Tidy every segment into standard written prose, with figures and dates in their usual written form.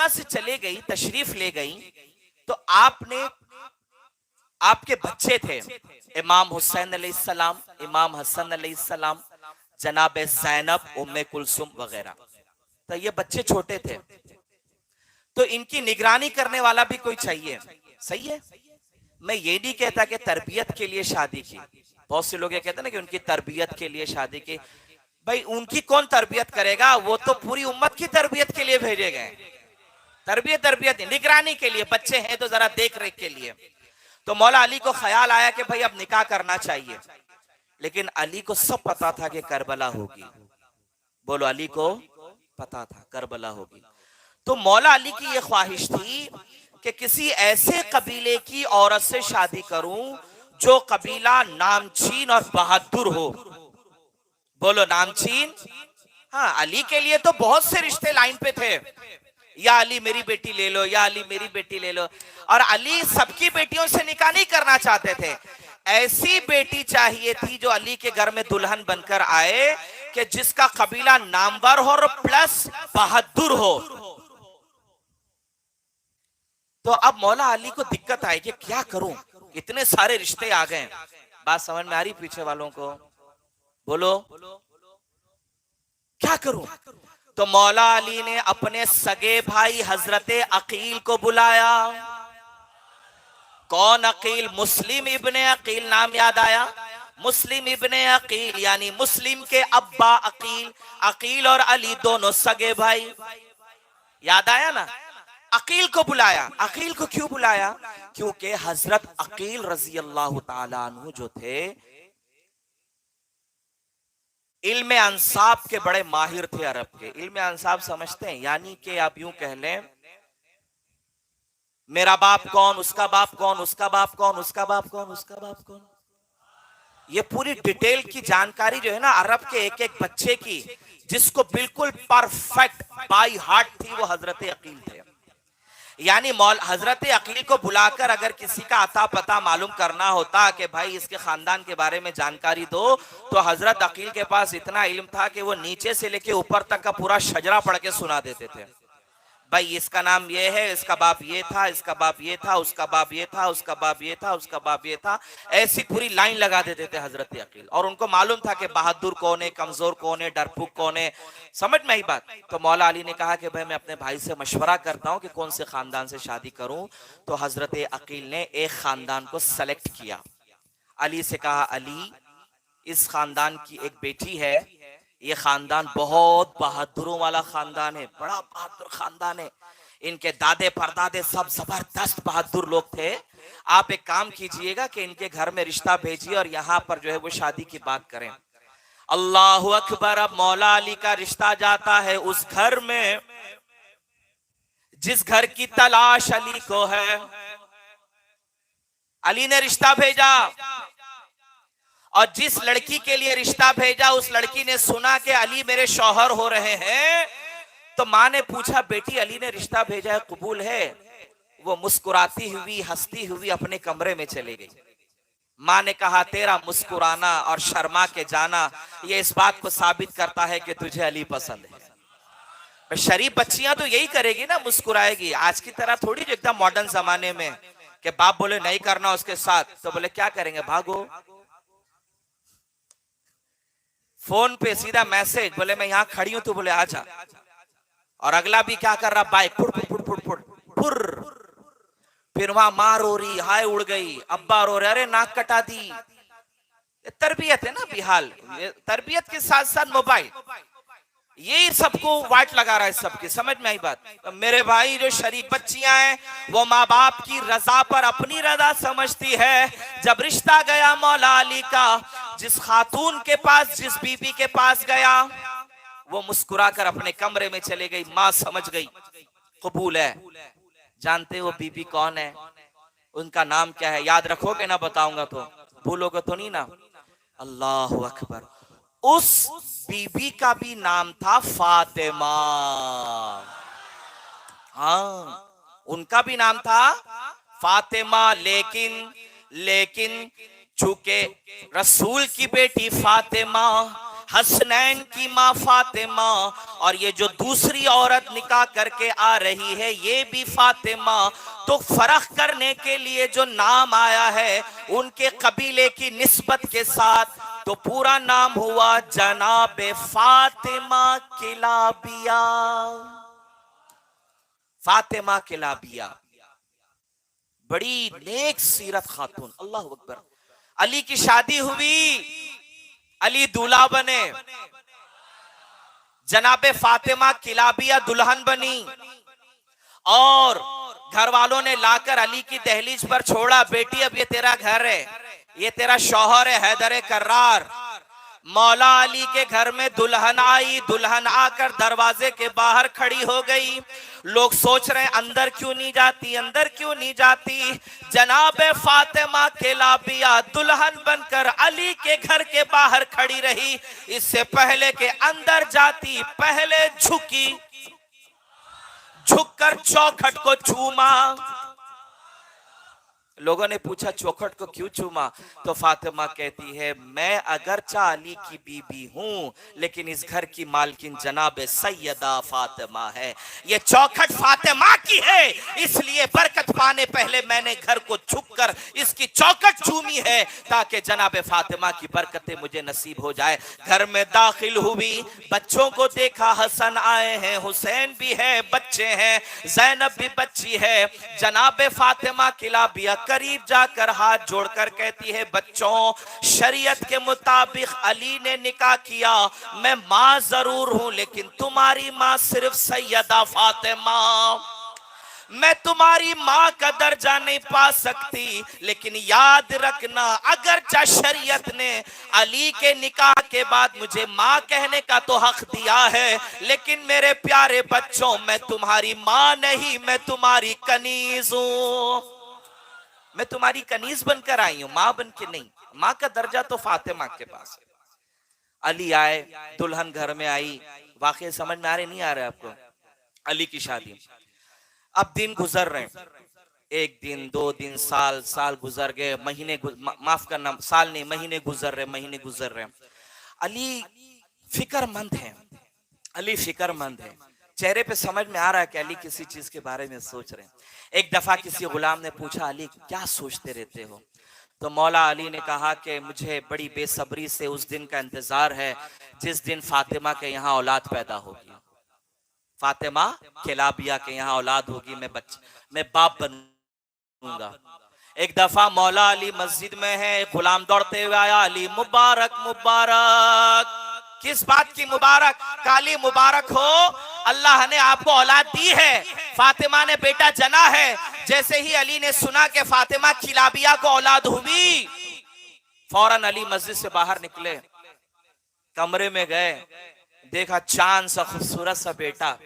दुनिया से चले गई, तशरीफ ले गई, तो आपने, आपके बच्चे थे इमाम हुसैन अलैहिस्सलाम, इमाम हसन अलैहिस्सलाम, जनाब ज़ैनब, उम्मे कुलसुम वगैरह। तो ये बच्चे छोटे थे, तो इनकी निगरानी करने वाला भी कोई चाहिए। सही है। मैं ये नहीं कहता कि तरबियत के लिए शादी की। बहुत से लोग ये कहते हैं ना कि उनकी तरबियत के लिए शादी की। भाई उनकी कौन तरबियत करेगा, वो तो पूरी उम्मत की तरबियत के लिए भेजे गए। तरबियत निगरानी के लिए, बच्चे हैं तो जरा देख रेख के लिए। तो मौला अली को ख्याल आया कि भाई अब निकाह करना चाहिए, लेकिन अली को सब पता था कि करबला होगी। बोलो, अली को पता था करबला होगी। तो मौला अली की यह ख्वाहिश थी कि किसी ऐसे कबीले की औरत से शादी करूं जो कबीला नामचीन और बहादुर हो। बोलो, नामचीन। हाँ, अली के लिए तो बहुत से रिश्ते लाइन पे थे, या अली मेरी बेटी ले लो, या अली मेरी बेटी ले लो। और अली सबकी बेटियों से निकाह नहीं करना चाहते थे। ऐसी बेटी चाहिए थी जो अली के घर में दुल्हन बनकर आए कि जिसका कबीला नामवर हो और प्लस बहादुर हो। तो अब मौला अली को दिक्कत आई कि क्या करूं, इतने सारे रिश्ते आ गए। बात समझ में आ रही पीछे वालों को? बोलो, क्या करूं? तो मौला अली ने अपने सगे भाई हजरत अकील को बुलाया। कौन अकील? मुस्लिम इब्ने अकील। नाम याद आया? मुस्लिम इब्ने अकील यानी मुस्लिम के अब्बा अकील। अकील और अली दोनों सगे भाई। याद आया ना? अकील को बुलाया। अकील को क्यों बुलाया? क्योंकि हजरत अकील रजी अल्लाह ताला अन्हु जो थे, इल्म अंसाब के बड़े माहिर थे। अरब के इल्म अंसाब समझते हैं? यानी कि आप यूं कह लें, मेरा बाप कौन, उसका बाप कौन, उसका बाप कौन, उसका बाप कौन, उसका बाप कौन, ये पूरी डिटेल की जानकारी जो है ना अरब के एक एक बच्चे की, जिसको बिल्कुल परफेक्ट बाई हार्ट थी, वो हजरत अकील थे। यानी हजरत अकील को बुलाकर अगर किसी का अता पता मालूम करना होता कि भाई इसके खानदान के बारे में जानकारी दो, तो हजरत अकील के पास इतना इल्म था कि वो नीचे से लेके ऊपर तक का पूरा शजरा पढ़ के सुना देते थे। भाई इसका नाम ये है, इसका बाप ये था, इसका बाप ये था, उसका बाप ये था, उसका बाप ये था, उसका बाप ये था। ऐसी पूरी लाइन लगा देते थे हजरत अकील। और उनको मालूम था कि बहादुर कौन है, कमजोर कौन है, डरपुक कौन है। समझ में आई बात? तो मौला अली ने कहा कि भाई मैं अपने भाई से मशवरा करता हूं कि कौन से खानदान से शादी करूं। तो हजरत अकील ने एक खानदान को सेलेक्ट किया। अली से कहा, अली इस खानदान की एक बेटी है, ये खानदान बहुत बहादुरों वाला खानदान है, बड़ा बहादुर खानदान है। इनके दादे परदादे सब जबरदस्त बहादुर लोग थे। आप एक काम कीजिएगा कि इनके घर में रिश्ता भेजिए और यहाँ पर जो है वो शादी की बात करें। अल्लाहु अकबर। अब मौला अली का रिश्ता जाता है उस घर में जिस घर की तलाश अली को है। अली ने रिश्ता भेजा और जिस लड़की के लिए रिश्ता भेजा उस लड़की ने सुना कि अली मेरे शौहर हो रहे हैं। तो माँ ने पूछा, बेटी अली ने रिश्ता भेजा है, कबूल है? वो मुस्कुराती हुई हंसती हुई अपने कमरे में चली गई। माँ ने कहा, तेरा मुस्कुराना और शर्मा के जाना ये इस बात को साबित करता है कि तुझे अली पसंद है। शरीफ बच्चियां तो यही करेगी ना, मुस्कुराएगी। आज की तरह थोड़ी जो एकदम मॉडर्न जमाने में कि बाप बोले नहीं करना उसके साथ, तो बोले क्या करेंगे, भागो। फोन पे सीधा मैसेज, बोले मैं यहाँ खड़ी हूं, तो बोले आजा। और अगला भी क्या कर रहा, बाइक फुर फुर फुर फुर फुर। फिर वहां माँ रो रही, हाय उड़ गई, अब्बा रो रहे, अरे नाक कटा दी। तरबियत है ना बिहाल। तरबियत के साथ साथ मोबाइल, यही सबको वाट लगा रहा है सबकी। समझ में आई बात? तो मेरे भाई जो शरीफ बच्चियां हैं वो माँ बाप की रजा पर अपनी रजा समझती है। जब रिश्ता गया मौला अली का, जिस खातून के पास, जिस बीबी के पास गया, वो मुस्कुराकर अपने कमरे में चले गई। माँ समझ गई कबूल है। जानते हो बीबी कौन है? उनका नाम क्या है? याद रखोगे ना? बताऊंगा तो भूलोगे तो नहीं ना? अल्लाह अकबर। उस बीबी का भी नाम था फातिमा। हाँ, उनका भी नाम था फातिमा। लेकिन चूंकि रसूल की बेटी फातिमा हसनैन की माँ फातिमा, और ये जो दूसरी औरत निकाह करके आ रही है ये भी फातिमा। तो फर्क करने के लिए जो नाम आया है उनके कबीले की निस्बत के साथ, तो पूरा नाम हुआ जनाबे फातिमा किलाबिया। फातिमा किलाबिया बड़ी नेक सीरत खातून, अल्लाह अकबर। अली की शादी हुई, अली दूल्हा बने, जनाबे फातिमा किलाबिया दुल्हन बनी, और घर वालों ने लाकर अली की दहलीज पर छोड़ा, बेटी अब ये तेरा घर है, ये तेरा शौहर है हैदर कर्रार। मौला अली के घर में दुल्हन आई, दुल्हन आकर दरवाजे के बाहर खड़ी हो गई। लोग सोच रहे हैं अंदर क्यों नहीं जाती, अंदर क्यों नहीं जाती। जनाबे फातिमा किलाबिया दुल्हन बनकर अली के घर के बाहर खड़ी रही। इससे पहले के अंदर जाती पहले झुकी, झुककर चौखट को चूमा। लोगों ने पूछा चौखट को क्यों चूमा, तो फातिमा कहती है मैं अगरचा अली की बीबी हूं लेकिन इस घर की मालकिन जनाब सैयदा फातिमा है। ये चौखट फातिमा की है, इसलिए बरकत पाने पहले मैंने घर को झुककर इसकी चौखट चूमी है ताकि जनाब फातिमा की बरकतें मुझे नसीब हो जाए। घर में दाखिल हुई, बच्चों को देखा, हसन आए हैं, हुसैन भी है, बच्चे हैं, जैनब भी बच्ची है। जनाब फातिमा किलाबिया करीब जाकर हाथ जोड़कर कहती है बच्चों, शरीयत के मुताबिक अली ने निकाह किया, मैं माँ जरूर हूं लेकिन तुम्हारी माँ सिर्फ सैयदा फातिमा। मैं तुम्हारी माँ का दर्जा नहीं पा सकती, लेकिन याद रखना अगर शरीयत ने अली के निकाह के बाद मुझे माँ कहने का तो हक दिया है, लेकिन मेरे प्यारे बच्चों मैं तुम्हारी माँ नहीं, मैं तुम्हारी कनीज हूं। मैं तुम्हारी कनीज बनकर आई हूं, माँ बन के नहीं। माँ का दर्जा तो फातिमा के पास है। अली आए, दुल्हन घर में आई। वाकई समझ में आ रहे नहीं आ रहे आपको? अली की शादी, अब दिन गुजर रहे हैं, एक दिन, दो दिन, साल, साल गुजर गए, महीने माफ करना, साल नहीं, महीने गुजर रहे, महीने गुजर रहे। अली फिक्रमंद है, अली फिक्रमंद है, चेहरे पे समझ में आ रहा है कि अली किसी चीज के बारे में सोच रहे हैं। एक दफा किसी गुलाम ने पूछा अली क्या सोचते रहते हो, तो मौला अली ने कहा कि मुझे बड़ी बेसब्री से उस दिन का इंतजार है जिस दिन फातिमा के यहाँ औलाद पैदा होगी, फातिमा किलाबिया के यहाँ औलाद होगी, मैं बाप बनूंगा। एक दफा मौला अली मस्जिद में है, गुलाम दौड़ते हुए आया, अली मुबारक मुबारक। किस बात की मुबारक? काली मुबारक हो, अल्लाह ने आपको औलाद दी है, फातिमा ने बेटा जना है। जैसे ही अली ने सुना कि फातिमा किलाबिया को औलाद हुई, फौरन अली मस्जिद से बाहर निकले, कमरे में गए, देखा चांद सा खूबसूरत सा बेटा,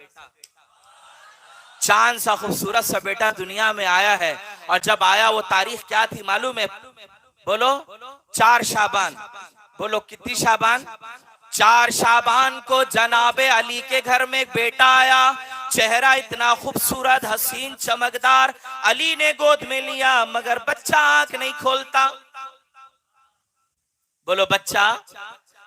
चांद सा खूबसूरत सा बेटा दुनिया में आया है। और जब आया वो तारीख क्या थी मालूम है? बोलो 4 शाबान। बोलो कितनी शाबान? 4 शाबान को जनाबे अली के घर में एक बेटा आया, चेहरा इतना खूबसूरत, हसीन, चमकदार। अली ने गोद में लिया मगर बच्चा आंख नहीं खोलता। बोलो बच्चा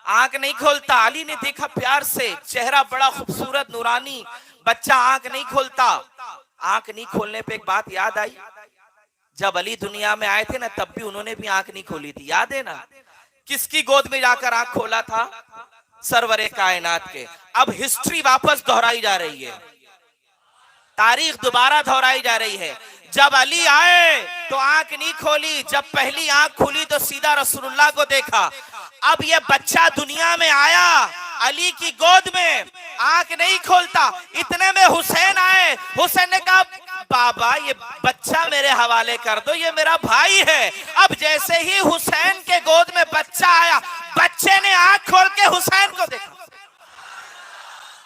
आंख नहीं खोलता। अली ने देखा प्यार से, चेहरा बड़ा खूबसूरत नूरानी, बच्चा आंख नहीं खोलता। आंख नहीं खोलने पे एक बात याद आई, जब अली दुनिया में आए थे ना तब भी उन्होंने भी आंख नहीं खोली थी, याद है ना? किसकी गोद में जाकर आंख खोला था? सरवरे कायनात के। अब हिस्ट्री वापस दोहराई जा रही है, तारीख दोबारा दोहराई जा रही है। जब अली आए तो आंख नहीं खोली, जब पहली आंख खुली तो सीधा रसूलुल्लाह को देखा। अब ये बच्चा दुनिया में आया, अली की गोद में, आंख नहीं खोलता। इतने में हुसैन आए, हुसैन ने कहा बाबा ये बच्चा मेरे हवाले कर दो, ये मेरा भाई है। अब जैसे ही हुसैन के गोद में बच्चा आया, बच्चे ने आंख खोल के हुसैन को देखा,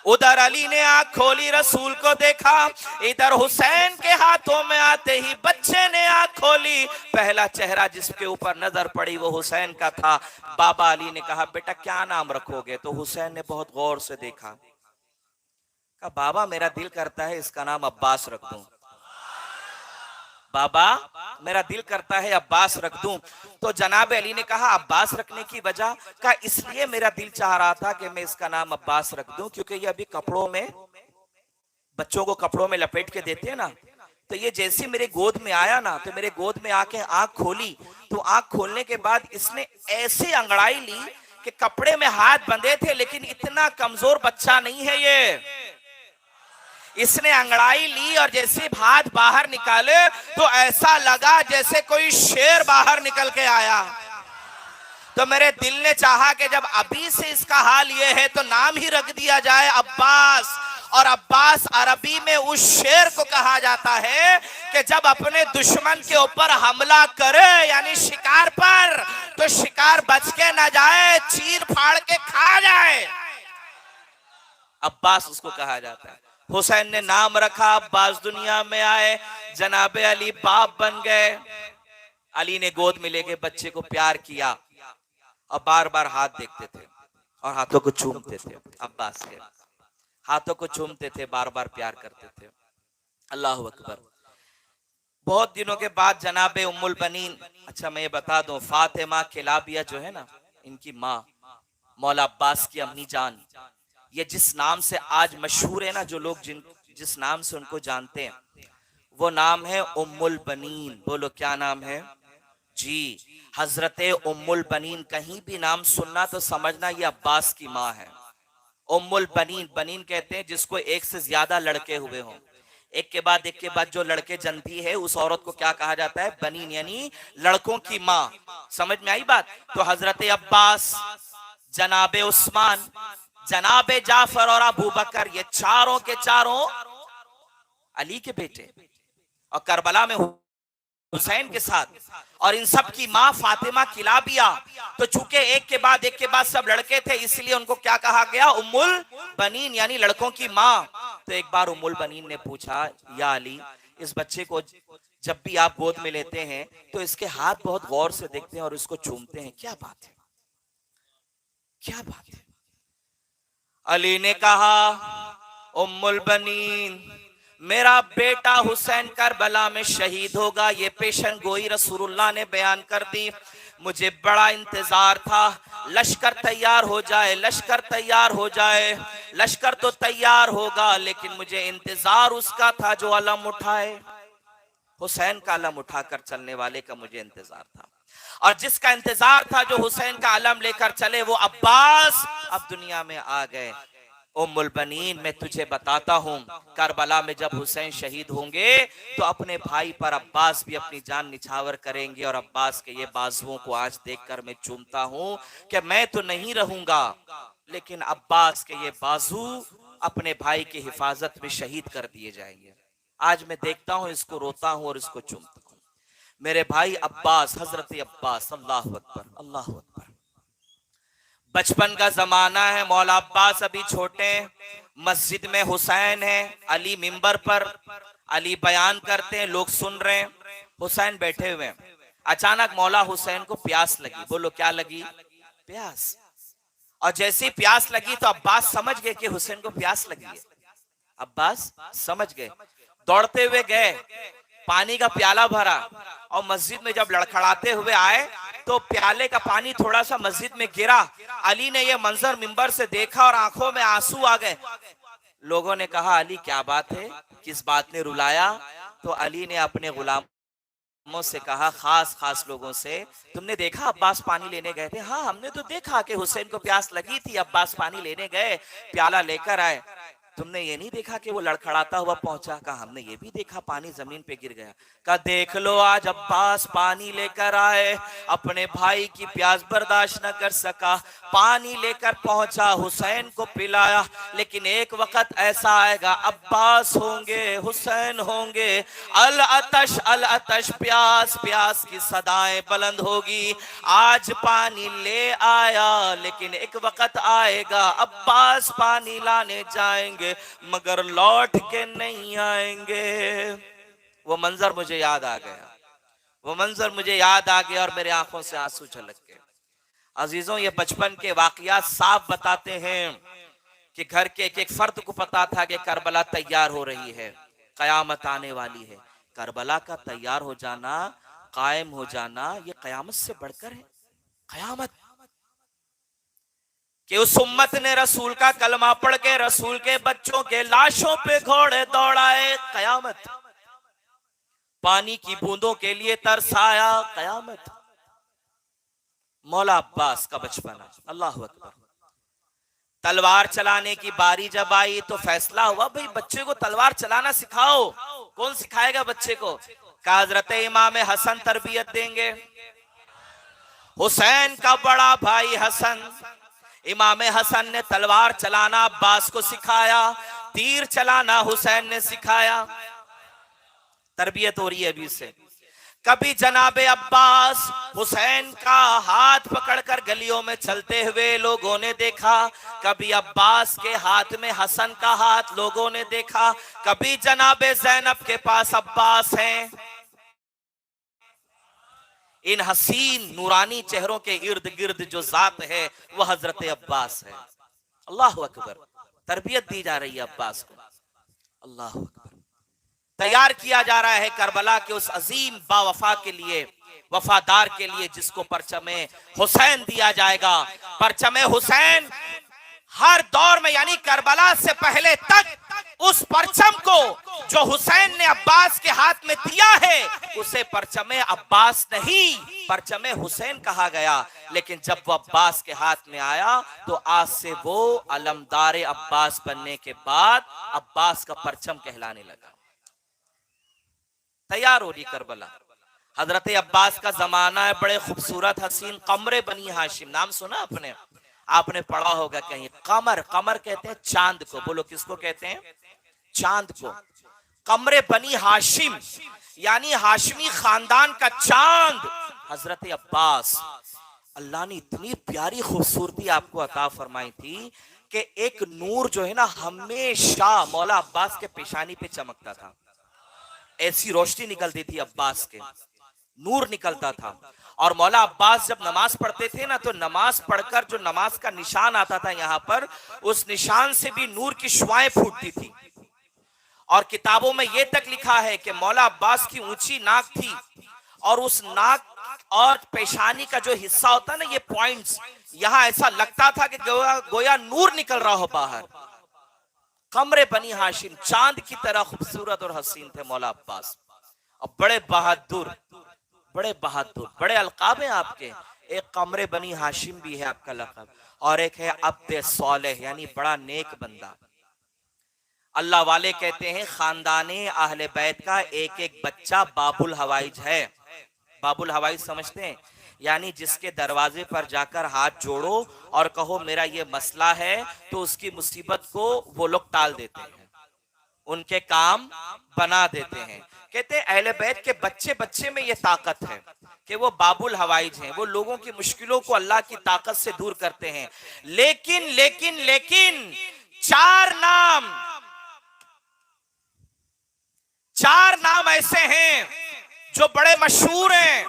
उधर अली ने आंख खोली रसूल को देखा, इधर हुसैन के हाथों में आते ही बच्चे ने आंख खोली। पहला चेहरा जिसके ऊपर नजर पड़ी वो हुसैन का था। बाबा अली ने कहा बेटा क्या नाम रखोगे? तो हुसैन ने बहुत गौर से देखा, कहा बाबा मेरा दिल करता है इसका नाम अब्बास रख दूं। बाबा मेरा दिल करता है अब्बास रख दूं। तो जनाब अली ने कहा अब्बास रखने की वजह, कहा इसलिए मेरा दिल चाह रहा था कि मैं इसका नाम अब्बास रख दूं क्योंकि ये अभी कपड़ों में, बच्चों को कपड़ों में लपेट के देते हैं ना, तो ये जैसे मेरे गोद में आया ना, तो मेरे गोद में आके आंख खोली, तो आंख खोलने के बाद इसने ऐसे अंगड़ाई ली कि कपड़े में हाथ बंधे थे लेकिन इतना कमजोर बच्चा नहीं है ये। इसने अंगड़ाई ली और जैसे हाथ बाहर निकाले तो ऐसा लगा जैसे कोई शेर बाहर निकल के आया। तो मेरे दिल ने चाहा कि जब अभी से इसका हाल ये है तो नाम ही रख दिया जाए अब्बास। और अब्बास अरबी में उस शेर को कहा जाता है कि जब अपने दुश्मन के ऊपर हमला करे यानी शिकार पर, तो शिकार बच के ना जाए, चीर फाड़ के खा जाए, अब्बास उसको कहा जाता है। हुसैन ने नाम रखा, अब्बास दुनिया में आए, जनाबे अली बाप बन गए। अली ने गोद में लेके बच्चे को प्यार किया और बार बार हाथ देखते थे और हाथों को चूमते थे, अब्बास के हाथों को चूमते थे, बार बार प्यार करते थे। अल्लाह अकबर। बहुत दिनों के बाद जनाबे उम्मुल बनीन, अच्छा मैं ये बता दूं, फातिमा किलाबिया जो है ना, इनकी माँ मौला अब्बास की अम्मी जान, ये जिस नाम से आज मशहूर है ना, जो लोग जिस नाम से उनको जानते हैं, वो नाम है उम्मुल बनीन। बोलो क्या नाम है जी? हजरते उम्मुल बनीन। कहीं भी नाम सुनना तो समझना ये अब्बास की माँ है। उम्मुल बनीन, बनीन कहते हैं जिसको एक से ज्यादा लड़के हुए हों, एक के बाद जो लड़के जनती है उस औरत को क्या कहा जाता है? बनीन, यानी लड़कों की माँ। समझ में आई बात? तो हजरते अब्बास, जनाबे उस्मान, जनाबे जाफर और अबू बकर, ये चारों के चारों अली के बेटे, और करबला में हुसैन के साथ, और इन सब की माँ फातिमा किलाबिया। तो चूंकि एक के बाद सब लड़के थे, इसलिए उनको क्या कहा गया? उम्मुल बनीन, यानी लड़कों की माँ। तो एक बार उम्मुल बनीन ने पूछा, या अली, इस बच्चे को जब भी आप गोद में लेते हैं तो इसके हाथ बहुत गौर से देखते हैं और इसको चूमते हैं, क्या बात है, क्या बात है? अली ने कहा, उम्मुल बनीन, मेरा बेटा हुसैन करबला में शहीद होगा, ये पेशन गोई रसूलुल्लाह ने बयान कर दी। मुझे बड़ा इंतजार था, लश्कर तैयार हो जाए, लश्कर तैयार हो जाए, लश्कर तो तैयार होगा, लेकिन मुझे इंतजार उसका था जो अलम उठाए। हुसैन का अलम उठाकर चलने वाले का मुझे इंतजार था, और जिसका इंतजार था जो हुसैन का अलम लेकर चले, वो अब्बास अब दुनिया में आ गए। उम्मुल बनीन, मैं तुझे बताता हूँ, करबला में जब हुसैन शहीद होंगे तो अपने भाई पर अब्बास भी अपनी जान निछावर करेंगे, और अब्बास के ये बाजुओं को आज देखकर मैं चूमता हूँ कि मैं तो नहीं रहूंगा, लेकिन अब्बास के ये बाजू अपने भाई की हिफाजत में शहीद कर दिए जाएंगे। आज मैं देखता हूँ, इसको रोता हूँ और इसको चूमता हूँ। मेरे भाई अब्बास, हजरत अब्बास, अल्लाह अकबर, अल्लाह अकबर। बचपन का जमाना है, मौला अब्बास अभी छोटे, मस्जिद में हुसैन है, अली मिंबर पर, अली बयान करते हैं, लोग सुन रहे हैं, हुसैन बैठे हुए हैं। अचानक मौला हुसैन को प्यास लगी। बोलो क्या लगी? प्यास। और जैसी प्यास लगी तो अब्बास समझ गए कि हुसैन को प्यास लगी है। अब्बास समझ गए, दौड़ते हुए गए, पानी का प्याला भरा, और मस्जिद में जब लड़खड़ाते हुए आए तो प्याले का पानी थोड़ा सा मस्जिद में गिरा। अली ने यह मंजर मिंबर से देखा और आंखों में आंसू आ गए। लोगों ने कहा, अली क्या बात है, किस बात ने रुलाया? तो अली ने अपने गुलामों से कहा, खास खास लोगों से, तुमने देखा अब्बास पानी लेने गए थे? हाँ, हमने तो देखा कि हुसैन को प्यास लगी थी, अब्बास पानी लेने गए, प्याला लेकर आए। तुमने ये नहीं देखा कि वो लड़खड़ाता हुआ पहुंचा? कहा हमने ये भी देखा, पानी जमीन पे गिर गया। कहा देख लो, आज अब्बास पानी लेकर आए, अपने भाई की प्यास बर्दाश्त न कर सका, पानी लेकर पहुंचा, हुसैन को पिलाया। लेकिन एक वक्त ऐसा आएगा, अब्बास होंगे, हुसैन होंगे, अल अतश, प्यास प्यास की सदाएं बुलंद होगी। आज पानी ले आया, लेकिन एक वक्त आएगा अब्बास पानी लाने जाएंगे मगर लौट के नहीं आएंगे। वो मंजर मुझे याद आ गया, वो मंजर मुझे याद आ गया और मेरे आंखों से आंसू झलक गए। अजीजों, ये बचपन के वाकयात साफ बताते हैं कि घर के एक एक फर्द को पता था कि करबला तैयार हो रही है, कयामत आने वाली है। करबला का तैयार हो जाना कायम हो जाना ये कयामत से बढ़कर है। कयामत कि उस उम्मत ने रसूल का कलमा पढ़ के रसूल के बच्चों के लाशों पे घोड़े दौड़ाए, कयामत। पानी की बूंदों के लिए तरसाया, कयामत। मौला अब्बास का बचपना, अल्लाह अकबर। तलवार चलाने की बारी जब आई तो फैसला हुआ भाई बच्चे को तलवार चलाना सिखाओ। कौन सिखाएगा बच्चे को? कहा हजरत इमाम हसन तरबियत देंगे। हुसैन का बड़ा भाई हसन, इमाम हसन ने तलवार चलाना अब्बास को सिखाया, तीर चलाना हुसैन ने सिखाया। तरबियत हो रही है अभी से। कभी जनाबे अब्बास हुसैन का हाथ पकड़कर गलियों में चलते हुए लोगों ने देखा, कभी अब्बास के हाथ में हसन का हाथ लोगों ने देखा, कभी जनाबे ज़ैनब के पास अब्बास हैं। इन हसीन नूरानी चेहरों के इर्द गिर्द जो जात है वह हजरत अब्बास है। अल्लाह अकबर। तरबियत दी जा रही है अब्बास को, अल्लाह अकबर। तैयार किया जा रहा है करबला के उस अजीम बावफा के लिए, वफादार के लिए, जिसको परचमे हुसैन दिया जाएगा। परचमे हुसैन हर दौर में, यानी करबला से पहले तक उस परचम को जो हुसैन ने अब्बास के हाथ में दिया है उसे परचमे अब्बास नहीं, परचमे हुसैन कहा गया। लेकिन जब वो अब्बास के हाथ में आया तो आज से वो अलमदार अब्बास बनने के बाद अब्बास का परचम कहलाने लगा। तैयार हो रही करबला। हजरत अब्बास का जमाना है, बड़े खूबसूरत हसीन कमरे बनी हाशिम, नाम सुना आपने? आपने पढ़ा होगा कहीं। कमर, कमर कहते हैं चांद को। बोलो किसको कहते हैं? चांद को। कमरे बनी हाशिम यानी हाशमी खानदान का चांद हजरत अब्बास। अल्लाह ने इतनी प्यारी खूबसूरती आपको अता फरमाई थी कि एक नूर जो है ना हमेशा मौला अब्बास के पेशानी पे चमकता था। ऐसी रोशनी निकलती थी अब्बास के, नूर निकलता था। और मौला अब्बास जब नमाज पढ़ते थे ना तो नमाज पढ़कर जो नमाज का निशान आता था यहाँ पर, उस निशान से भी नूर की शुआएं फूटती थी। और किताबों में यह तक लिखा है कि मौला अब्बास की ऊंची नाक थी और उस नाक और पेशानी का जो हिस्सा होता है ना, ये पॉइंट्स, यहां ऐसा लगता था कि गोया नूर निकल रहा हो बाहर। कमरे बनी हाशिम, चांद की तरह खूबसूरत और हसीन थे मौला अब्बास। और बड़े बहादुर, बड़े बहादुर, बड़े अलकाब हैं आपके। एक कमरे बनी हाशिम भी है आपका लक़ब, और एक है अब्द सौलेह यानी बड़ा नेक बंदा। अल्लाह वाले कहते हैं खानदाने अहले बैत का एक एक बच्चा बाबुल हवाइज है। बाबुल हवाइज समझते हैं? यानी जिसके दरवाजे पर जाकर हाथ जोड़ो और कहो मेरा ये मसला है तो उसकी मुसीबत को वो लोग टाल देते हैं, उनके काम बना देते हैं। कहते हैं अहले बैत के बच्चे बच्चे में ये ताकत है कि वो बाबुल हवाइज हैं, वो लोगों की मुश्किलों को अल्लाह की ताकत से दूर करते हैं। लेकिन लेकिन लेकिन चार नाम ऐसे हैं जो बड़े मशहूर हैं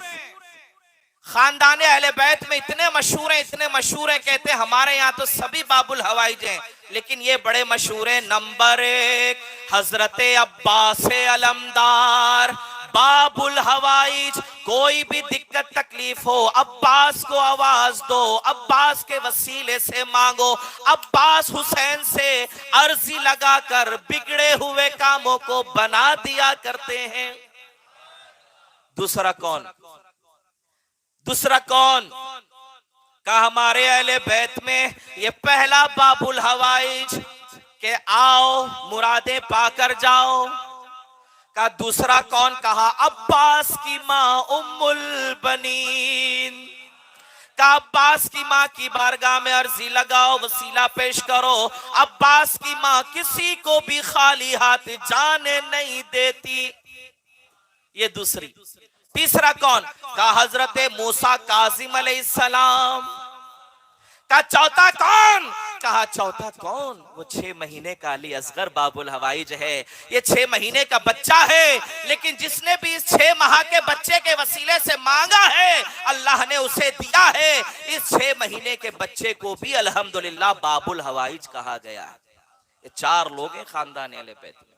खानदान अहले बैत में, इतने मशहूर हैं, इतने मशहूर हैं। कहते हैं हमारे यहाँ तो सभी बाबुल हवाइज हैं, लेकिन ये बड़े मशहूर हैं। नंबर 1 हजरत अब्बास अलमदार बाबुल हवाइज। कोई भी दिक्कत तकलीफ हो अब्बास को आवाज दो, अब्बास के वसीले से मांगो, अब्बास हुसैन से अर्जी लगाकर बिगड़े हुए कामों को बना दिया करते हैं। दूसरा कौन? दूसरा कौन? का हमारे अहले बैत में ये पहला बाबुल हवाइज के आओ मुरादे पाकर जाओ। का दूसरा कौन? कहा अब्बास की मां उम्मुल बनीन। का अब्बास की मां की बारगाह में अर्जी लगाओ, वसीला पेश करो। अब्बास की मां किसी को भी खाली हाथ जाने नहीं देती। ये दूसरी। तीसरा कौन? का हजरत मूसा काजिम अलैहिस्सलाम। का चौथा कौन? कहा चौथा कौन? वो 6 महीने का अली असगर बाबुल हवाइज है। ये 6 महीने का बच्चा है, लेकिन जिसने भी इस 6 माह के बच्चे के वसीले से मांगा है अल्लाह ने उसे दिया है। इस 6 महीने के बच्चे को भी अल्हम्दुलिल्लाह बाबुल हवाइज कहा गया है। ये 4 लोग हैं खानदान अहले बैत में।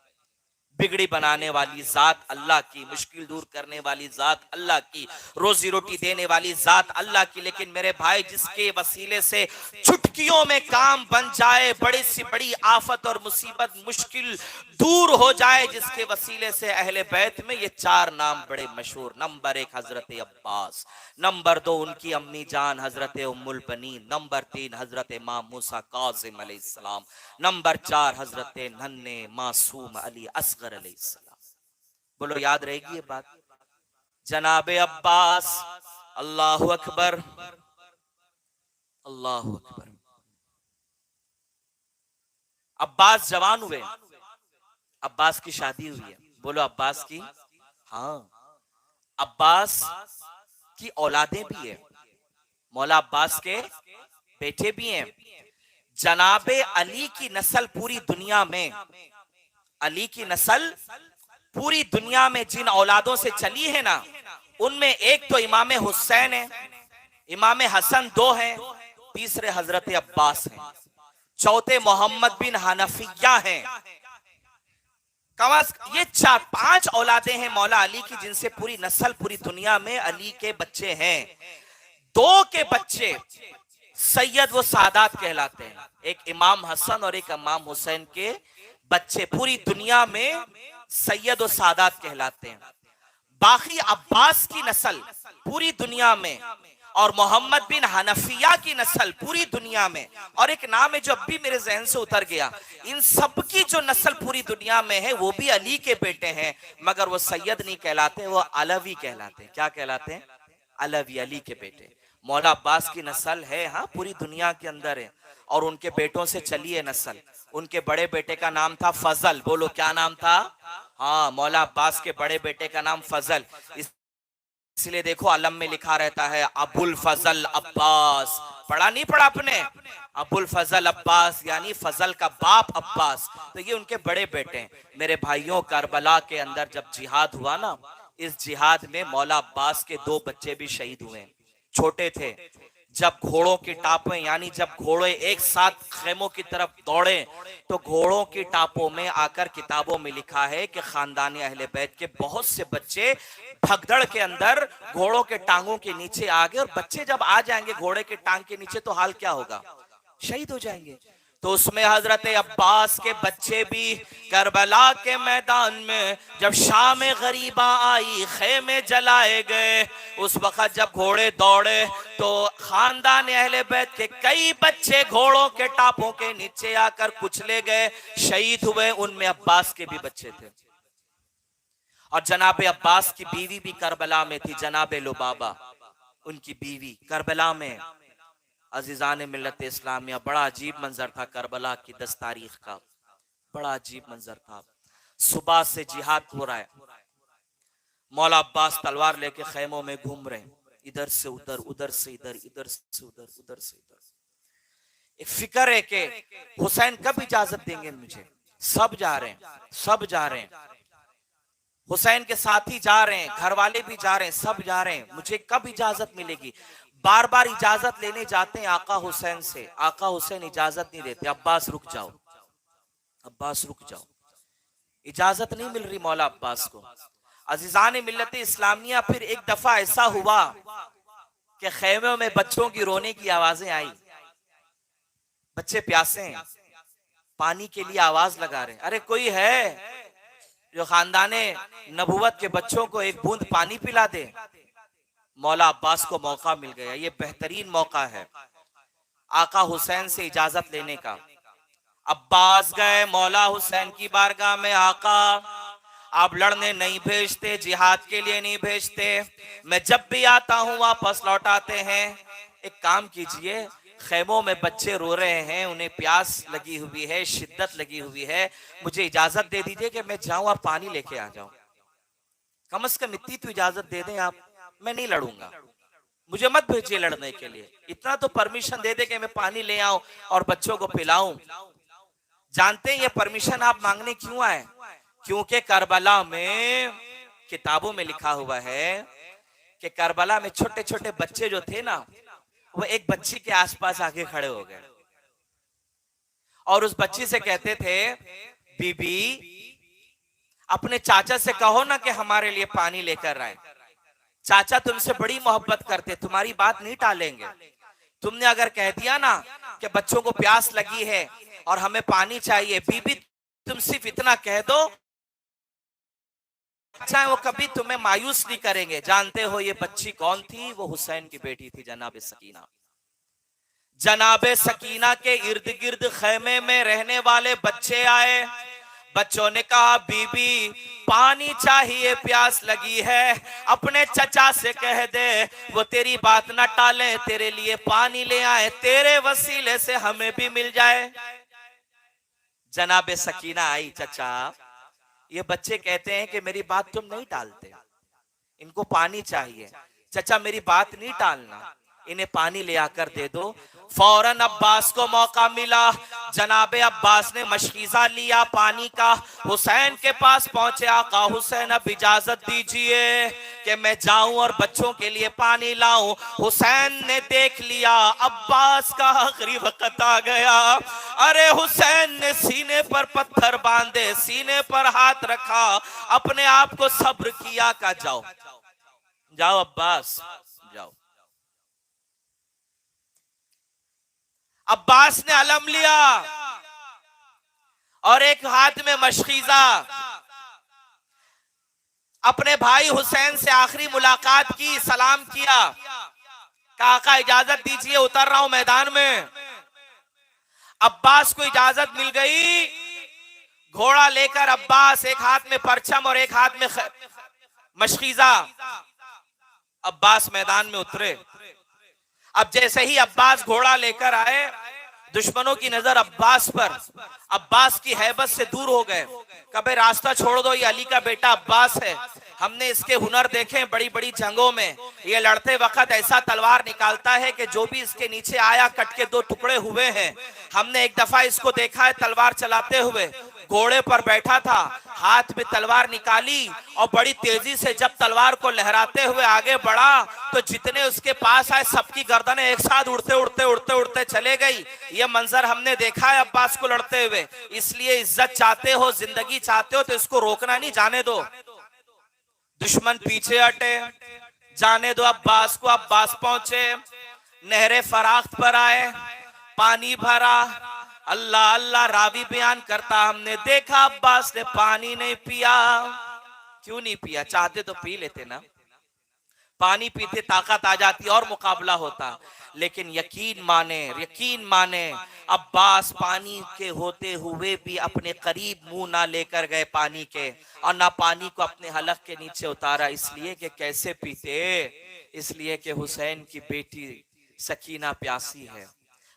बिगड़ी बनाने वाली जात अल्लाह की, मुश्किल दूर करने वाली जात अल्लाह की, रोजी रोटी देने वाली जात अल्लाह की। लेकिन मेरे भाई, जिसके वसीले से चुटकियों में काम बन जाए, बड़ी सी बड़ी आफत और मुसीबत मुश्किल दूर हो जाए, जिसके वसीले से अहले बैत में ये चार नाम बड़े मशहूर। नंबर 1 हजरत अब्बास, नंबर 2 उनकी अम्मी जान हजरत उम्मुल बनीन, नंबर 3 हजरत इमाम मूसा काजिम अलैहिस्सलाम, नंबर 4 हजरत नन्हे मासूम अली असगर अलैहिस्सलाम। बोलो याद रहेगी ये बात? जनाबे अब्बास, अल्लाहु अकबर, अल्लाहु अकबर। अब्बास जवान हुए, अब्बास की शादी हुई है। बोलो अब्बास की, हाँ, अब्बास की औलादें भी है, मौला अब्बास के बेटे भी हैं। जनाबे अली की नस्ल पूरी दुनिया में, अली की नस्ल पूरी दुनिया में जिन औलादों से चली है ना, उनमें एक तो इमाम हुसैन है, इमाम हसन 2 हैं, तीसरे हजरत अब्बास हैं, चौथे मोहम्मद बिन हनफिया हैं। कमास ये 4-5 औलादे हैं मौला अली की, जिनसे पूरी नस्ल पूरी दुनिया में अली के बच्चे हैं। 2 के बच्चे सैयद व सादात कहलाते हैं, एक इमाम हसन और एक इमाम हुसैन के बच्चे पूरी दुनिया में सैयद व सादात कहलाते हैं। बाकी अब्बास की नस्ल पूरी दुनिया में, और मोहम्मद बिन हनफिया की नस्ल पूरी दुनिया में, और एक नाम है जो अब भी मेरे जहन से उतर गया। इन सब की जो नस्ल पूरी दुनिया में है वो भी अली के बेटे हैं, मगर वो सैयद नहीं कहलाते, वो अलवी कहलाते हैं। क्या कहलाते हैं? अलवी, अली के बेटे। मौला अब्बास की नस्ल है, हाँ, पूरी दुनिया के अंदर है, और उनके बेटों से चली है नस्ल। उनके बड़े बेटे का नाम था फजल। बोलो क्या नाम था? हाँ, मौला अब्बास के बड़े बेटे का नाम फजल। इसलिए देखो अलम में लिखा रहता है अबुल फजल अब्बास। पढ़ा नहीं पढ़ा आपने? अबुल फजल अब्बास यानी फजल का बाप अब्बास। तो ये उनके बड़े बेटे हैं। मेरे भाइयों, करबला के अंदर जब जिहाद हुआ ना, इस जिहाद में मौला अब्बास के 2 बच्चे भी शहीद हुए। छोटे थे, जब घोड़ों की टापों यानी जब घोड़े एक साथ खेमों की तरफ दौड़े, तो घोड़ों की टापों में आकर किताबों में लिखा है कि खानदानी अहले बैत के बहुत से बच्चे भगदड़ के अंदर घोड़ों के टांगों के नीचे आ गए, और बच्चे जब आ जाएंगे घोड़े के टांग के नीचे तो हाल क्या होगा? शहीद हो जाएंगे। तो उसमें हजरत अब्बास के बच्चे भी करबला के मैदान में जब शाम गरीबा आई, खेमे जलाए गए, उस वक्त जब घोड़े दौड़े तो खानदान अहले बैत के कई बच्चे घोड़ों के टापों के नीचे आकर कुचले गए, शहीद हुए। उनमें अब्बास के भी बच्चे थे, और जनाबे अब्बास की बीवी भी करबला में थी, जनाबे लुबाबा उनकी बीवी करबला में। अजीजान मिल्लत इस्लामिया, बड़ा अजीब मंजर था करबला की 10 तारीख का, बड़ा अजीब मंजर था। सुबह से जिहाद हो रहा है, मौला अब्बास तलवार लेके खेमों में घूम रहे, इधर से उधर, उधर से इधर, इधर से उधर, उधर से इधर। एक फिक्र है कि हुसैन कब इजाजत देंगे मुझे। सब जा रहे हैं, सब जा रहे हैं, हुसैन के साथी जा रहे हैं, घर वाले भी जा रहे हैं, सब जा रहे हैं, मुझे कब इजाजत मिलेगी। बार बार इजाजत लेने जाते हैं आका हुसैन से, आका हुसैन इजाजत नहीं देते। अब्बास रुक जाओ, अब्बास रुक जाओ, इजाजत नहीं मिल रही मौला अब्बास को। अजीजान मिल्लत इस्लामिया, फिर एक दफा ऐसा हुआ कि खेमे में बच्चों की रोने की आवाजें आई। बच्चे प्यासे हैं, पानी के लिए आवाज लगा रहे हैं, अरे कोई है जो खानदाने नबुवत के बच्चों को एक बूंद पानी पिला दे। मौला अब्बास को मौका मिल गया, ये बेहतरीन मौका है आका हुसैन से इजाजत लेने का। अब्बास गए मौला हुसैन की बारगाह में, आका आप लड़ने नहीं भेजते, जिहाद के लिए नहीं भेजते, मैं जब भी आता हूं वापस लौटाते हैं। एक काम कीजिए, खेमों में बच्चे रो रहे हैं, उन्हें प्यास लगी हुई है, शिद्दत लगी हुई है, मुझे इजाजत दे दीजिए कि मैं जाऊं और पानी लेके आ जाऊं। कम से कम इतनी तो इजाजत दे दें आप, मैं नहीं लड़ूंगा, मुझे मत भेजिए लड़ने के लिए, इतना तो परमिशन दे दे कि मैं पानी ले आऊं और बच्चों को पिलाऊं। जानते हैं ये परमिशन आप मांगने क्यों आए? क्योंकि करबला में किताबों में लिखा हुआ है कि करबला में छोटे छोटे बच्चे जो थे ना, वो एक बच्ची के आसपास आके खड़े हो गए और उस बच्ची से कहते थे, बीबी अपने चाचा से कहो ना कि हमारे लिए पानी लेकर आए। चाचा तुमसे बड़ी मोहब्बत करते, तुम्हारी बात नहीं टालेंगे। तुमने अगर कह दिया ना कि बच्चों को प्यास लगी है और हमें पानी चाहिए, बीबी तुम सिर्फ इतना कह दो, चाहे वो कभी तुम्हें मायूस नहीं करेंगे। जानते हो ये बच्ची कौन थी? वो हुसैन की बेटी थी, जनाब सकीना। जनाब सकीना के इर्द गिर्द खेमे में रहने वाले बच्चे आए। बच्चों ने कहा बीबी पानी चाहिए, प्यास लगी है। अपने चचा से कह दे वो तेरी बात ना टाले, तेरे लिए पानी ले आए, तेरे वसीले से हमें भी मिल जाए। जनाब सकीना आई, चचा ये बच्चे कहते हैं कि मेरी बात तुम नहीं टालते, इनको पानी चाहिए। चचा मेरी बात नहीं टालना, इन्हें पानी ले आकर दे दो। फौरन अब्बास को मौका मिला। जनाबे अब्बास ने मशकीजा लिया पानी का, हुसैन के पास पहुंचे। आका हुसैन अब इजाजत दीजिए कि मैं जाऊं और बच्चों के लिए पानी लाऊं। हुसैन ने देख लिया अब्बास का आखिरी वक्त आ गया। अरे हुसैन ने सीने पर पत्थर बांधे, सीने पर हाथ रखा, अपने आप को सब्र किया। का जाओ जाओ अब्बास जाओ। अब्बास ने अलम लिया और एक हाथ में मशकीजा। अपने भाई हुसैन से आखिरी मुलाकात की, सलाम किया, कहा इजाजत दीजिए उतर रहा हूं मैदान में। अब्बास को इजाजत मिल गई। घोड़ा लेकर अब्बास, एक हाथ में परचम और एक हाथ में मशकीजा, अब्बास मैदान में उतरे। अब जैसे ही अब्बास घोड़ा लेकर आए, दुश्मनों की नजर अब्बास पर, अब्बास की हैबत से दूर हो गए। कभी रास्ता छोड़ दो, ये अली का बेटा अब्बास है, हमने इसके हुनर देखे बड़ी बड़ी जंगों में। ये लड़ते वक्त ऐसा तलवार निकालता है कि जो भी इसके नीचे आया कट के दो टुकड़े हुए हैं। हमने एक दफा इसको देखा है तलवार चलाते हुए, घोड़े पर बैठा था, हाथ में तलवार निकाली और बड़ी तेजी से जब तलवार को लहराते हुए आगे बढ़ा तो जितने उसके पास आए सबकी गर्दनें एक साथ उड़ते उड़ते उड़ते उड़ते चले गई। ये मंजर हमने देखा है अब्बास को लड़ते हुए। इसलिए इज्जत चाहते हो, जिंदगी चाहते हो तो इसको रोकना नहीं, जाने दो। दुश्मन पीछे हटे, जाने दो अब्बास को। अब्बास पहुंचे, नहरे फराख्त पर आए, पानी भरा। अल्लाह अल्लाह रावी बयान करता, हमने देखा अब्बास ने पानी नहीं पिया। क्यों नहीं पिया? चाहते तो पी लेते ना, पानी पीते ताकत आ जाती और मुकाबला होता। लेकिन यकीन माने अब्बास पानी के होते हुए भी अपने करीब मुंह ना लेकर गए पानी के, और ना पानी को अपने हलक के नीचे उतारा। इसलिए कि कैसे पीते? इसलिए कि हुसैन की बेटी सकीना प्यासी है,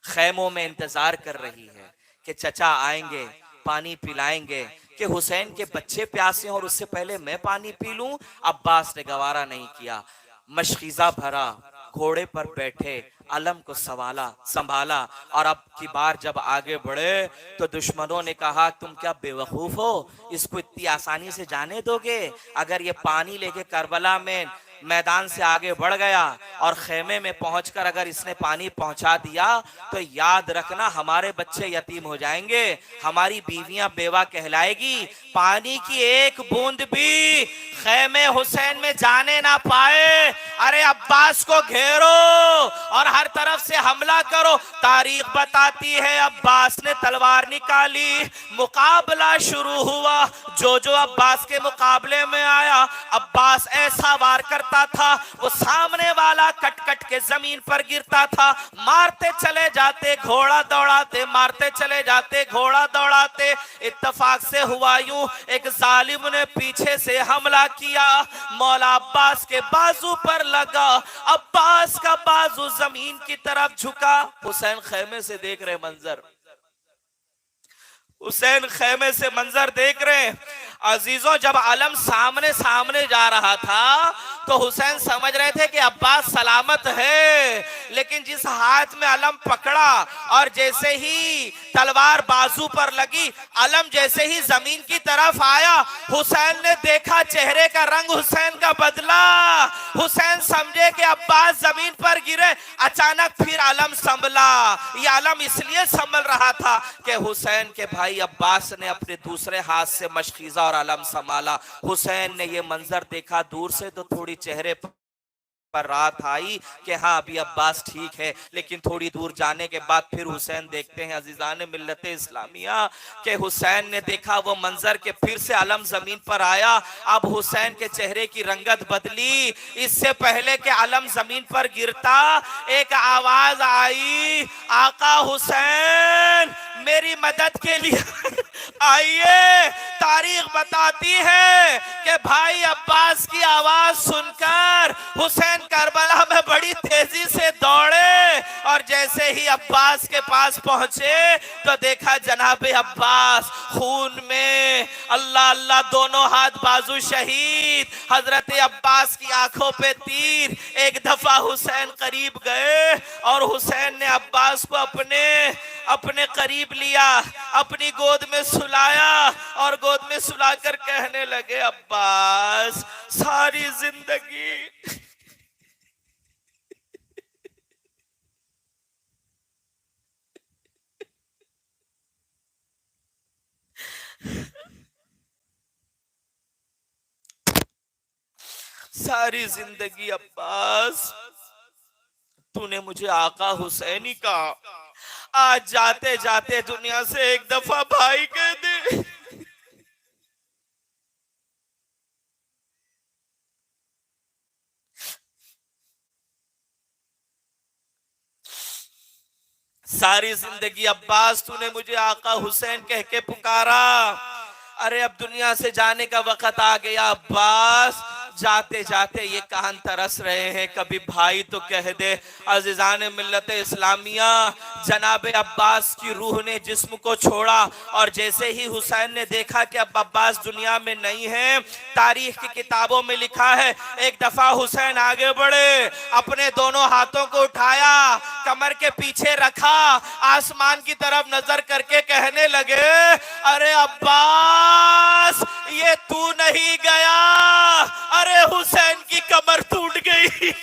खैमों में इंतजार कर रही है कि चचा आएंगे पानी पिलाएंगे, कि हुसैन के बच्चे प्यासे और उससे पहले मैं पानी पी लूं। अब्बास ने गवारा नहीं किया, मशकीजा भरा, घोड़े पर बैठे, अलम को संभाला। और अब की बार जब आगे बढ़े तो दुश्मनों ने कहा तुम क्या बेवकूफ हो, इसको इतनी आसानी से जाने दोगे? अगर ये पानी लेके करबला में मैदान से आगे बढ़ गया और खेमे में पहुंचकर अगर इसने पानी पहुंचा दिया तो याद रखना हमारे बच्चे यतीम हो जाएंगे, हमारी बीवियां बेवा कहलाएगी। पानी की एक बूंद भी खेमे हुसैन में जाने ना पाए। अरे अब्बास को घेरो और हर तरफ से हमला करो। तारीख बताती है अब्बास ने तलवार निकाली, मुकाबला शुरू हुआ। जो जो अब्बास के मुकाबले में आया, अब्बास ऐसा वार करता था वो सामने वाला कट कट के जमीन पर गिरता था। मारते चले जाते घोड़ा दौड़ाते, मारते चले जाते घोड़ा दौड़ाते। इत्तेफाक से हुआ यूं, एक जालिम ने पीछे से हमला किया, मौला अब्बास के बाजू पर लगा। अब्बास का बाजू जमीन की तरफ झुका। हुसैन खेमे से देख रहे मंजर, हुसैन खेमे से मंजर देख रहे। अजीजों, जब अलम सामने सामने जा रहा था तो हुसैन समझ रहे थे कि अब्बास सलामत है, लेकिन जिस हाथ में अलम पकड़ा और जैसे ही तलवार बाजू पर लगी, अलम जैसे ही जमीन की तरफ आया, हुसैन ने देखा चेहरे का रंग हुसैन का बदला। हुसैन समझे कि अब्बास जमीन पर गिरे। अचानक फिर अलम संभला। ये अलम इसलिए संभल रहा था कि हुसैन के भाई भाई अब्बास ने अपने दूसरे हाथ से मशकीजा और अलम संभाला। हुसैन ने ये मंजर देखा दूर से तो थोड़ी चेहरे पर रात आई कि हाँ अभी अब्बास ठीक है, लेकिन थोड़ी दूर जाने के बाद फिर हुसैन देखते हैं अजीजान मिल्लत इस्लामिया के हुसैन ने देखा वो मंजर के फिर से अलम जमीन पर आया। अब हुसैन के चेहरे की रंगत बदली। इससे पहले के अलम जमीन पर गिरता एक आवाज आई, आका हुसैन मेरी मदद के लिए आइए। तारीख बताती है कि भाई अब्बास की आवाज सुनकर हुसैन करबला में बड़ी तेजी से दौड़े और जैसे ही अब्बास के पास पहुंचे तो देखा जनाबे अब्बास खून में, अल्लाह अल्लाह, दोनों हाथ बाजू शहीद। हजरत अब्बास की आंखों पे तीर। एक दफा हुसैन करीब गए और हुसैन ने अब्बास को अपने अपने करीब लिया, अपनी गोद में सुलाया और गोद में सुलाकर कहने लगे, अब्बास सारी जिंदगी सारी जिंदगी अब्बास तूने मुझे आका हुसैनी कहा, आज जाते जाते दुनिया से एक दफा भाई कह दे। सारी जिंदगी अब्बास तूने मुझे आका हुसैन कह के पुकारा, अरे अब दुनिया से जाने का वक्त आ गया अब्बास। जाते जाते ये कान तरस रहे हैं कभी भाई तो कह दे। अजीजान मिल्लत इस्लामिया, जनाबे अब्बास की रूह ने जिस्म को छोड़ा और जैसे ही हुसैन ने देखा कि अब अब्बास दुनिया में नहीं है, तारीख की किताबों में लिखा है एक दफा हुसैन आगे बढ़े, अपने दोनों हाथों को उठाया, कमर के पीछे रखा, आसमान की तरफ नजर करके कहने लगे, अरे अब्बास ये तू नहीं गया, अरे हुसैन की कमर टूट गई।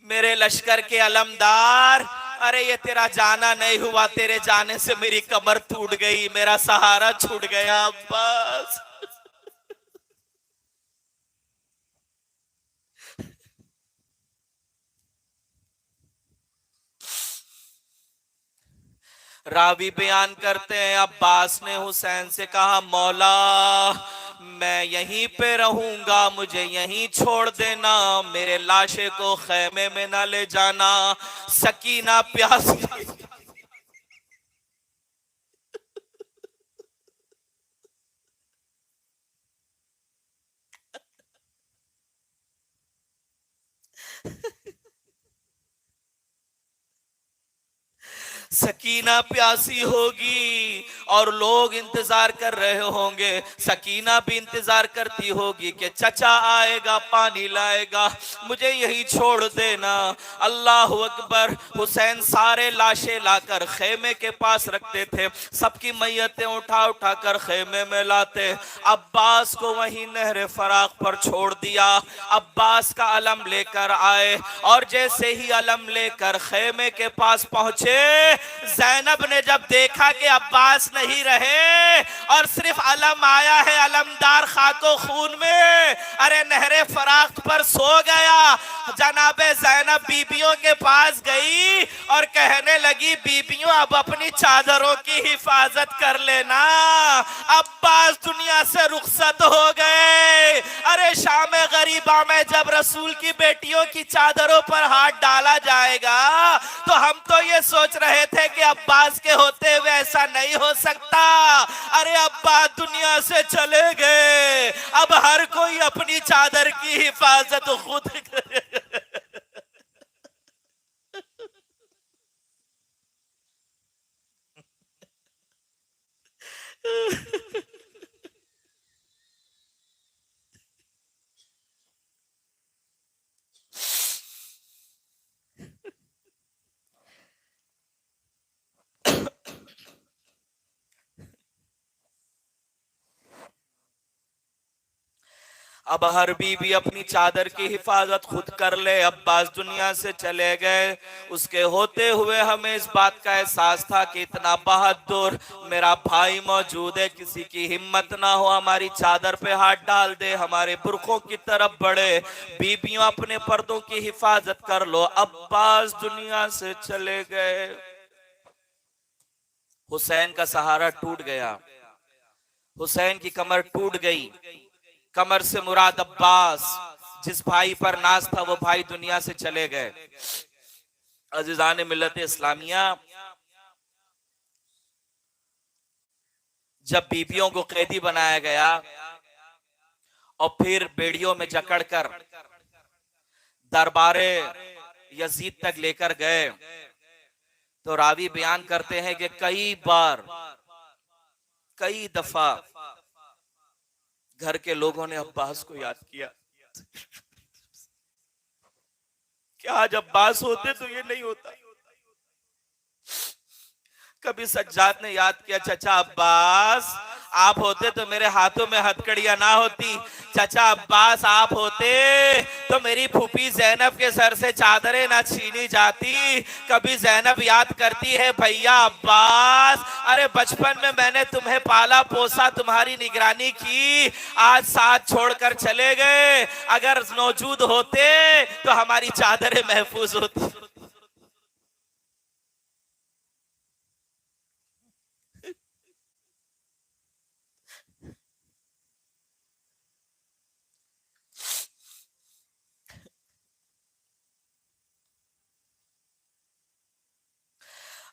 मेरे लश्कर के अलमदार, अरे ये तेरा जाना नहीं हुआ, तेरे जाने से मेरी कमर टूट गई, मेरा सहारा छूट गया अब्बास। रावी बयान करते हैं अब्बास ने हुसैन से कहा, मौला मैं यहीं पे रहूंगा, मुझे यहीं छोड़ देना, मेरे लाशे को खैमे में ना ले जाना। सकीना प्यासी सकीना प्यासी होगी और लोग इंतजार कर रहे होंगे, सकीना भी इंतजार करती होगी कि चचा आएगा पानी लाएगा, मुझे यही छोड़ देना। अल्लाह अकबर। हुसैन सारे लाशें लाकर खेमे के पास रखते थे, सबकी मैयतें उठा उठा कर खेमे में लाते। अब्बास को वहीं नहर फराक पर छोड़ दिया। अब्बास का अलम लेकर आए और जैसे ही अलम लेकर खेमे के पास पहुंचे, ज़ैनब ने जब देखा कि अब्बास नहीं रहे और सिर्फ अलम आया है अलमदार खाको खून में, अरे नहरे फराक पर सो गया। जनाबे ज़ैनब बीबियों के पास गई और कहने लगी, बीबियों अब अपनी चादरों की हिफाजत कर लेना, अब्बास दुनिया से रुखसत हो गए। अरे शाम गरीबा में जब रसूल की बेटियों की चादरों पर हाथ डाला जाएगा तो हम तो ये सोच रहे थे कि अब्बास के होते हुए ऐसा नहीं हो सकता। अरे अब्बास दुनिया से चले गए, अब हर कोई अपनी चादर की हिफाजत खुद करे। अब हर बीबी अपनी चादर की हिफाजत खुद कर ले। अब्बास दुनिया से चले गए, उसके होते हुए हमें इस बात का एहसास था कि इतना बहादुर मेरा भाई मौजूद है, किसी की हिम्मत ना हो हमारी चादर पे हाथ डाल दे, हमारे बुरखों की तरफ बढ़े। बीबियों अपने पर्दों की हिफाजत कर लो। अब्बास दुनिया से चले गए, हुसैन का सहारा टूट गया, हुसैन की कमर टूट गई। कमर से मुराद अब्बास, जिस भाई पर नाज था वो भाई दुनिया से चले गए। अजीजान मिल्लत इस्लामिया, जब बीबियों को कैदी बनाया गया और फिर बेड़ियों में जकड़कर दरबारे यजीद तक लेकर गए, तो रावी बयान करते हैं कि कई बार, कई दफा घर के लोगों ने अब्बास को याद किया कि आज अब्बास होते तो ये नहीं होता। कभी सज्जाद ने याद किया, चचा अब्बास आप होते तो मेरे हाथों में हथकड़ियां ना होती, चचा अब्बास आप होते तो मेरी फूफी जैनब के सर से चादरें ना छीनी जाती। कभी जैनब याद करती है, भैया अब्बास, अरे बचपन में मैंने तुम्हें पाला पोसा, तुम्हारी निगरानी की, आज साथ छोड़कर चले गए, अगर मौजूद होते तो हमारी चादरें महफूज होती।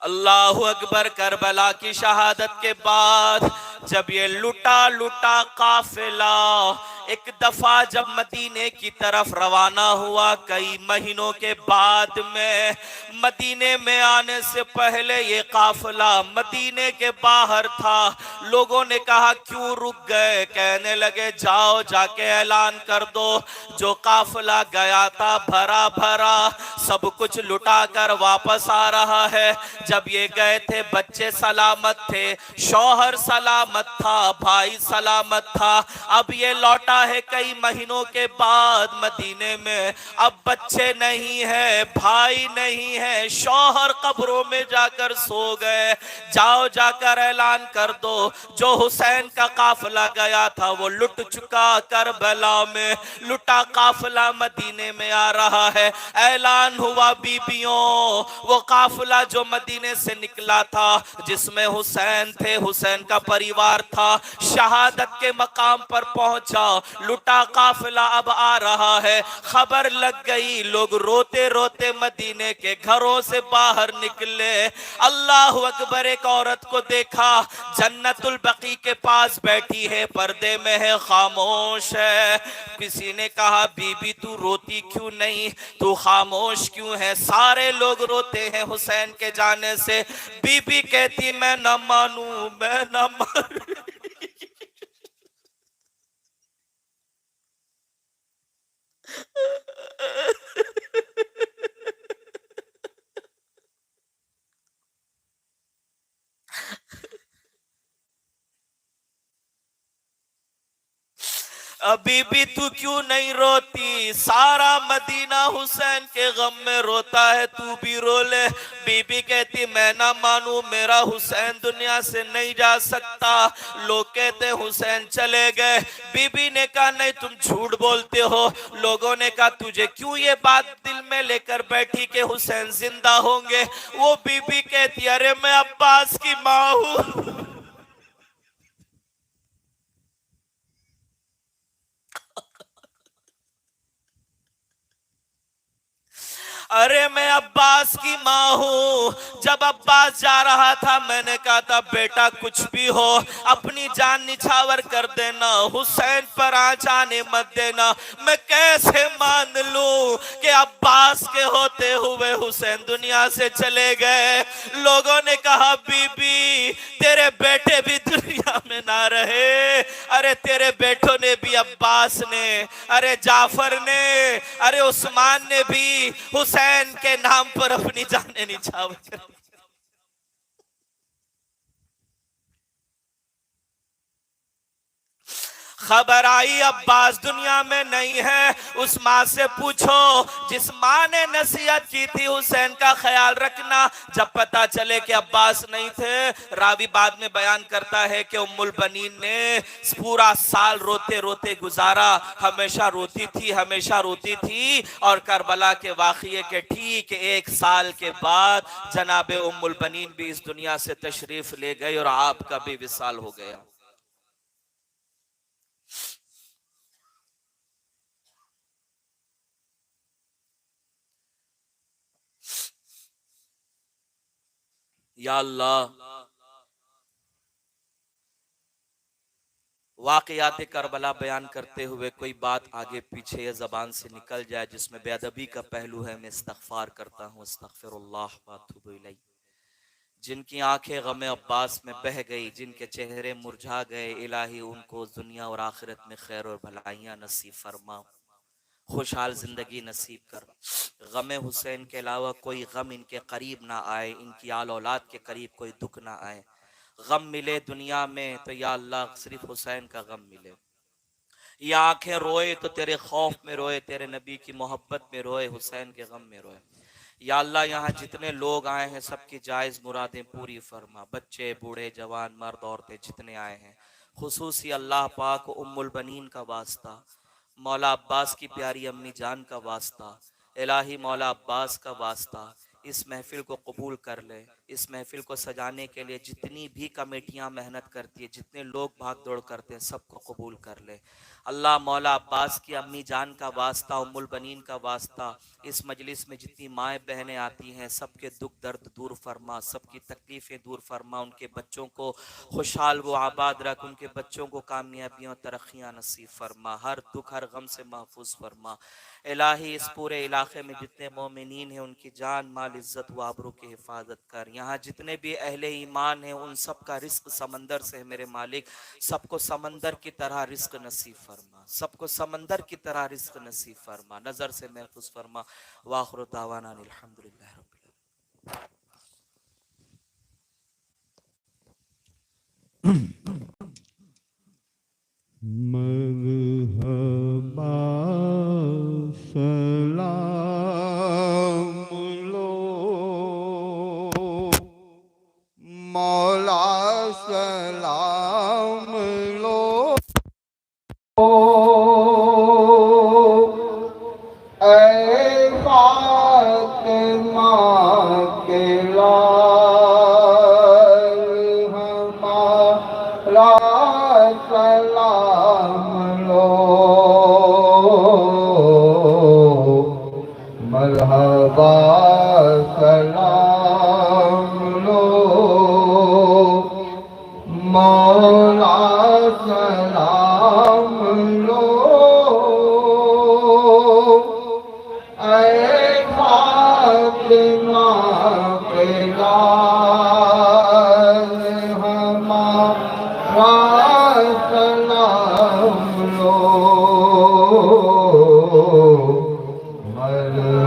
अल्लाहु अकबर। करबला की शहादत के बाद जब ये लुटा लुटा काफिला एक दफा जब मदीने की तरफ रवाना हुआ, कई महीनों के बाद में, मदीने में आने से पहले ये काफिला मदीने के बाहर था। लोगों ने कहा क्यों रुक गए? कहने लगे जाओ जाके ऐलान कर दो, जो काफिला गया था भरा भरा सब कुछ लुटा कर वापस आ रहा है। जब ये गए थे बच्चे सलामत थे, शौहर सलामत था, भाई सलामत था। अब ये लौटा है कई महीनों के बाद मदीने में, अब बच्चे नहीं है, भाई नहीं है, शौहर कब्रों में जाकर सो गए। जाओ जाकर ऐलान कर दो, जो हुसैन का काफिला गया था वो लुट चुका, करबला में लुटा काफिला मदीने में आ रहा है। ऐलान हुआ बीबियों, वो काफिला जो मदीने से निकला था जिसमें हुसैन थे, हुसैन का परिवार था, शहादत के मकाम पर पहुंचा, लुटा काफिला अब आ रहा है। खबर लग गई, लोग रोते रोते मदीने के घरों से बाहर निकले। अल्लाह अकबर। एक औरत को देखा जन्नतुल बकी के पास बैठी है, पर्दे में है, खामोश है। किसी ने कहा बीबी तू रोती क्यों नहीं, तू खामोश क्यों है? सारे लोग रोते हैं हुसैन के जाने से। बीबी कहती मैं न मानू, मैं न मानू। अभी भी तू क्यों नहीं रोती? सारा मदीना हुसैन के गम में रोता है, तू भी रो ले। बीबी कहती मैं ना मानू, मेरा हुसैन दुनिया से नहीं जा सकता। लोग कहते हुसैन चले गए। बीबी ने कहा नहीं तुम झूठ बोलते हो। लोगों ने कहा तुझे क्यों ये बात दिल में लेकर बैठी कि हुसैन जिंदा होंगे? वो बीबी कहती अरे मैं अब्बास की माँ हूं। अरे मैं अब्बास की माँ हूँ। जब अब्बास जा रहा था मैंने कहा था बेटा कुछ भी हो अपनी जान निछावर कर देना, हुसैन पर आ जाने मत देना। मैं कैसे मान लूं कि अब्बास के होते हुए हुसैन दुनिया से चले गए? लोगों ने कहा बीबी तेरे बेटे भी दुनिया में ना रहे। अरे तेरे बेटों ने भी, अब्बास ने, अरे जाफर ने, अरे उस्मान ने भी हुसैन के नाम पर अपनी जाने निछावर कर। खबर आई अब्बास दुनिया में नहीं है। उस माँ से पूछो जिस माँ ने नसीहत की थी हुसैन का ख्याल रखना। जब पता चले कि अब्बास नहीं थे, रावी बाद में बयान करता है कि उम्मुल बनीन ने पूरा साल रोते रोते गुजारा। हमेशा रोती थी, हमेशा रोती थी। और करबला के वाक़ये के ठीक 1 साल के बाद जनाबे उम्मुल बनीन भी इस दुनिया से तशरीफ ले गए और आपका भी विसाल हो गया। या अल्लाह, वाक़यात करबला बयान करते हुए कोई बात आगे पीछे या ज़बान से निकल जाए जिसमें बेअदबी का पहलू है, मैं इस्तग़फ़ार करता हूँ। अस्तग़फ़िरुल्लाह व अतूबु इलैह। जिनकी आंखें गम अब्बास में बह गई, जिनके चेहरे मुरझा गए, इलाही उनको दुनिया और आखिरत में खैर और भलाइयाँ नसीब फरमा, खुशहाल जिंदगी नसीब कर। गम हुसैन के अलावा कोई गम इनके करीब ना आए, इनकी आल औलाद के करीब कोई दुख ना आए। गम मिले दुनिया में तो या अल्लाह सिर्फ हुसैन का गम मिले। ये आंखें रोए तो तेरे खौफ में रोए, तेरे नबी की मोहब्बत में रोए, हुसैन के गम में रोए। या अल्लाह यहाँ जितने लोग आए हैं सबकी जायज़ मुरादें पूरी फरमा। बच्चे, बूढ़े, जवान, मर्द, औरतें जितने आए हैं, खुसूसी अल्लाह पाक उम्मुल बनीन का वास्ता, मौला अब्बास की प्यारी अम्मी जान का वास्ता, इलाही मौला अब्बास का वास्ता, इस महफिल को कबूल कर ले। इस महफिल को सजाने के लिए जितनी भी कमेटियां मेहनत करती है, जितने लोग भाग दौड़ करते हैं, सबको कबूल कर ले। अल्लाह मौला अब्बास की अम्मी जान का वास्ता, उम्मुल बनीन का वास्ता, इस मजलिस में जितनी माएँ बहनें आती हैं सबके दुख दर्द दूर फरमा, सबकी तकलीफ़ें दूर फरमा, उनके बच्चों को खुशहाल व आबाद रख, उनके बच्चों को कामयाबियाँ तरक्कियाँ नसीब फरमा, हर दुख हर गम से महफूज फरमा। इलाही इस पूरे इलाके में जितने मोमिनीन हैं उनकी जान माल इज्जत व आबरू की हिफाजत कर। यहाँ जितने भी अहले ईमान हैं उन सब का रिस्क समंदर से है मेरे मालिक, सबको समंदर की तरह रिस्क नसीब फरमा, सबको समंदर की तरह रिस्क नसीब फरमा, नजर से महफूज फरमा। वाखिर दावाना अल्हम्दुलिल्लाह रब्बिल आलमीन। मरहबा सलाम लो मौला सलाम लो ऐ फातिमा के लाल हमारा सलाम लो। मरहबा सलाम लो मौला सलाम लो ऐ फातिमा के लाल हमारा सलाम लो। मरहबा